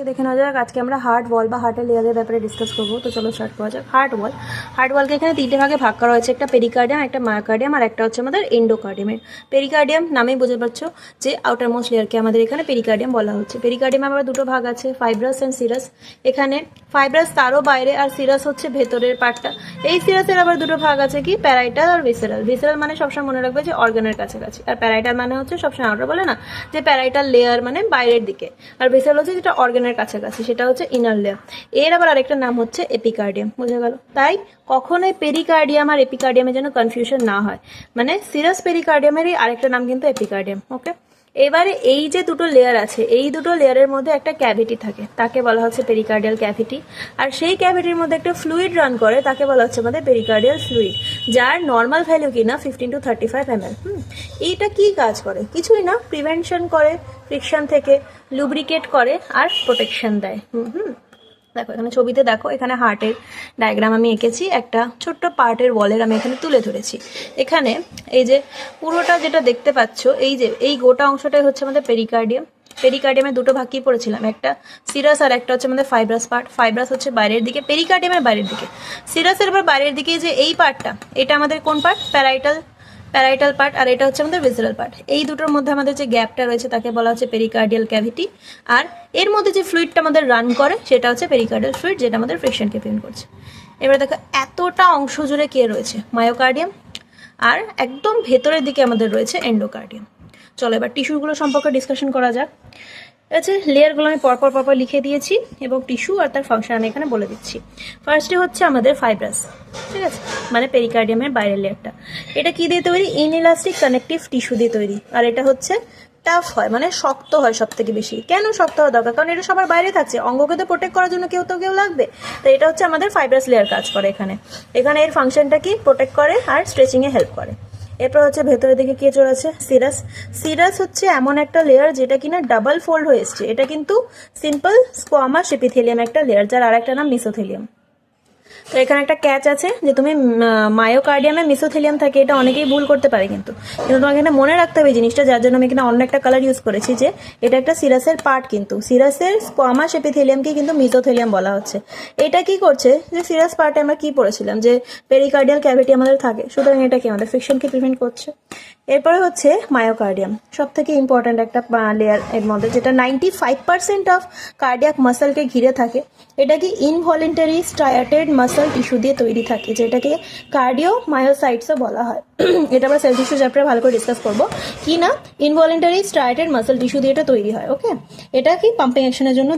দেখে নেওয়া যাক আজকে আমরা হার্ট ওয়াল বা হার্টের লেয়ারের ব্যাপারে ডিসকাস করবো। তো চলো স্টার্ট করা যাক। হার্ট ওয়ালকে এখানে তিনটে ভাগে ভাগ করা হয়েছে, একটা পেরিকার্ডিয়াম, একটা মায়োকার্ডিয়াম আর একটা হচ্ছে আমাদের এন্ডোকার্ডিয়ামের। পেরিকার্ডিয়াম নামেই বুঝতে পারছো যে আউটার মোস্ট লেয়ারকে আমাদের এখানে পেরিকার্ডিয়াম বলা হচ্ছে। পেরিকার্ডিয়ামে আবার দুটো ভাগ আছে, ফাইব্রাস অ্যান্ড সিরাস। এখানে ফাইব্রাস তারও বাইরে আর সিরাস হচ্ছে ভেতরের পার্টটা। এই সিরাসের আবার দুটো ভাগ আছে, কি প্যারাইটাল আর ভিসেরাল। ভিসেরাল মানে সবসময় মনে রাখবে যে অর্গানের কাছাকাছি, আর প্যারাইটাল মানে হচ্ছে সবসময় আমরা বলে না যে প্যারাইটাল লেয়ার মানে বাইরের দিকে, আর ভিসেরাল হচ্ছে যেটা অর্গানের কাছাকাছি, সেটা হচ্ছে ইনার লেয়ার। এর আবার আরেকটা নাম হচ্ছে এপিকার্ডিয়াম। বোঝা গেল? তাই কখনোই পেরিকার্ডিয়াম আর এপিকার্ডিয়ামের যেন কনফিউশন না হয়, মানে সিরাস পেরিকার্ডিয়ামেরই আরেকটা নাম কিন্তু এপিকার্ডিয়াম। ওকে, এবারে এই যে দুটো লেয়ার আছে, এই দুটো লেয়ারের মধ্যে একটা ক্যাভিটি থাকে, তাকে বলা হচ্ছে পেরিকার্ডিয়াল ক্যাভিটি। আর সেই ক্যাভিটির মধ্যে একটা ফ্লুইড রান করে, তাকে বলা হচ্ছে আমাদের পেরিকার্ডিয়াল ফ্লুইড, যার নর্মাল ভ্যালু কিনা 15 to 35 ml। এইটা কি কাজ করে? কিছুই না, প্রিভেনশন করে ফ্রিকশন থেকে, লুব্রিকেট করে আর প্রোটেকশন দেয়। দেখো এখানে ছবিতে, দেখো এখানে হার্টের ডায়াগ্রাম আমি এঁকেছি, একটা ছোট্ট পার্টের ওয়ালের আমি এখানে তুলে ধরেছি। এখানে এই যে পুরোটা যেটা দেখতে পাচ্ছ, এই যে এই গোটা অংশটাই হচ্ছে আমাদের পেরিকার্ডিয়াম। পেরিকার্ডিয়ামে দুটো ভাগ কি পড়েছিলাম, একটা সিরাস আর একটা হচ্ছে আমাদের ফাইব্রাস পার্ট। ফাইব্রাস হচ্ছে বাইরের দিকে, পেরিকার্ডিয়ামের বাইরের দিকে, সিরাসের আবার বাইরের দিকে। যে এই পার্টটা, এটা আমাদের কোন পার্ট? প্যারাইটাল পার্ট, আর এটা হচ্ছে আমাদের ভিসেরাল পার্ট। এই দুটোর মধ্যে আমাদের যে গ্যাপটা রয়েছে তাকে বলা হচ্ছে পেরিকার্ডিয়াল ক্যাভিটি। আর এর মধ্যে যে ফ্লুইডটা আমাদের রান করে সেটা হচ্ছে পেরিকার্ডিয়াল ফ্লুইড, যেটা আমাদের ফ্রিকশনকে প্রিভেন্ট করছে। এবারে দেখো এতটা অংশ জুড়ে কে রয়েছে? মায়োকার্ডিয়াম। আর একদম ভেতরের দিকে আমাদের রয়েছে এন্ডোকার্ডিয়াম। চলো এবার টিস্যুগুলো সম্পর্কে ডিসকাশন করা যাক। আচ্ছা, লেয়ারগুলো আমি পরপর লিখে দিয়েছি এবং টিস্যু আর তার ফাংশন আমি এখানে বলে দিচ্ছি। ফার্স্টে হচ্ছে আমাদের ফাইব্রাস, ঠিক আছে, মানে পেরিকার্ডিয়ামের বাইরের লেয়ারটা। এটা কি দিয়ে তৈরি? ইনইলাস্টিক কানেকটিভ টিস্যু দিয়ে তৈরি। আর এটা হচ্ছে টাফ হয়, মানে শক্ত হয় সব থেকে বেশি। কেন শক্ত হওয়া দরকার? কারণ এটা সবার বাইরে থাকছে, অঙ্গকে তো প্রোটেক্ট করার জন্য কেউ লাগবে। তো এটা হচ্ছে আমাদের ফাইব্রাস লেয়ার কাজ করে এখানে। এর ফাংশনটা কি? প্রোটেক্ট করে আর স্ট্রেচিংয়ে হেল্প করে। এরপর হচ্ছে ভেতরের দিকে কে চলে আছে? সিরাস। সিরাস হচ্ছে এমন একটা লেয়ার যেটা কিনা ডাবল ফোল্ড হয়ে এসছে। এটা কিন্তু সিম্পল স্কোয়ামাস এপিথেলিয়াম একটা লেয়ার, যার আরেকটা নাম মিসোথেলিয়াম। তো এখানে একটা ক্যাচ আছে যে তুমি মায়োকার্ডিয়ামে মিসোথেলিয়াম থাকে, এটা অনেকেই ভুল করতে পারে, কিন্তু তোমাকে এখানে মনে রাখতে হবে জিনিসটা, যার জন্য আমি এখানে অন্য একটা কালার ইউজ করেছি, যে এটা একটা সিরাসের পার্ট, কিন্তু সিরাসের স্কোয়ামাস এপিথেলিয়ামকে কিন্তু মিসোথেলিয়াম বলা হচ্ছে। এটা কি করছে? যে সিরাস পার্টে আমরা কি পড়েছিলাম, যে পেরিকার্ডিয়াল ক্যাভিটি আমাদের থাকে, সুতরাং এটা কি আমাদের ফ্রিকশনকে প্রিভেন্ট করছে। এরপরে হচ্ছে মায়োকার্ডিয়াম, সব থেকে ইম্পর্ট্যান্ট একটা লেয়ার এর মধ্যে, যেটা 95% অফ কার্ডিয়াক মাসেলকে ঘিরে থাকে। এটা কি ইনভলেন্টারি স্ট্রায়াটেড মাসেল টিস্যু দিয়ে তৈরি থাকে, যেটাকে কার্ডিও মায়োসাইটসও বলা হয়। এটা আমরা সেল টিস্যু চ্যাপ্টারে ভালো করে ডিসকাস করবো। কি না, ইনভলেন্টারি স্ট্রায়াটেড মাসেল টিস্যু দিয়ে এটা তৈরি হয়। ওকে, এটা কি পাম্পিং অ্যাকশনের জন্য